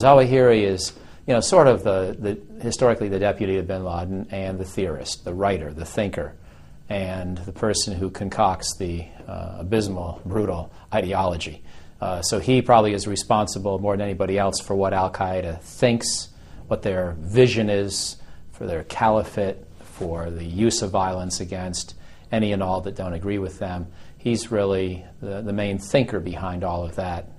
Zawahri is, sort of historically the deputy of bin Laden and the theorist, the writer, the thinker, and the person who concocts the abysmal, brutal ideology. So he probably is responsible more than anybody else for what Al-Qaida thinks, what their vision is for their caliphate, for the use of violence against any and all that don't agree with them. He's really the main thinker behind all of that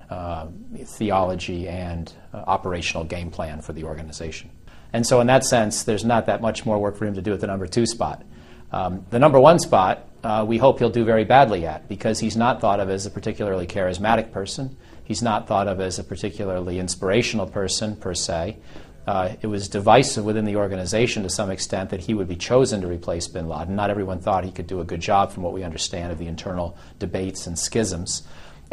theology and operational game plan for the organization. And so in that sense, there's not that much more work for him to do at the number 2 spot. The number 1 spot, we hope he'll do very badly at, because he's not thought of as a particularly charismatic person. He's not thought of as a particularly inspirational person, per se. It was divisive within the organization to some extent that he would be chosen to replace bin Laden. Not everyone thought he could do a good job, from what we understand of the internal debates and schisms.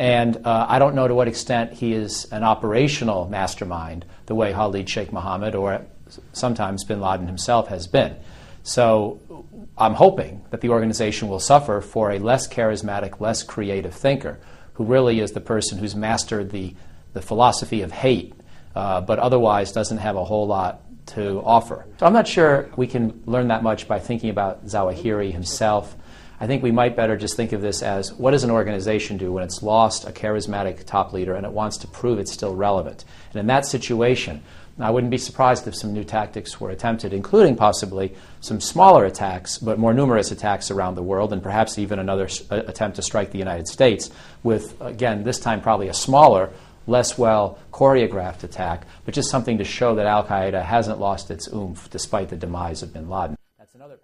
And I don't know to what extent he is an operational mastermind, the way Khalid Sheikh Mohammed or sometimes bin Laden himself has been. So I'm hoping that the organization will suffer for a less charismatic, less creative thinker, who really is the person who's mastered the philosophy of hate, but otherwise doesn't have a whole lot to offer. So I'm not sure we can learn that much by thinking about Zawahri himself. I think we might better just think of this as, what does an organization do when it's lost a charismatic top leader and it wants to prove it's still relevant? And in that situation, I wouldn't be surprised if some new tactics were attempted, including possibly some smaller attacks, but more numerous attacks around the world, and perhaps even another attempt to strike the United States with, again, this time probably a smaller, less well choreographed attack, but just something to show that Al-Qaeda hasn't lost its oomph despite the demise of bin Laden. That's another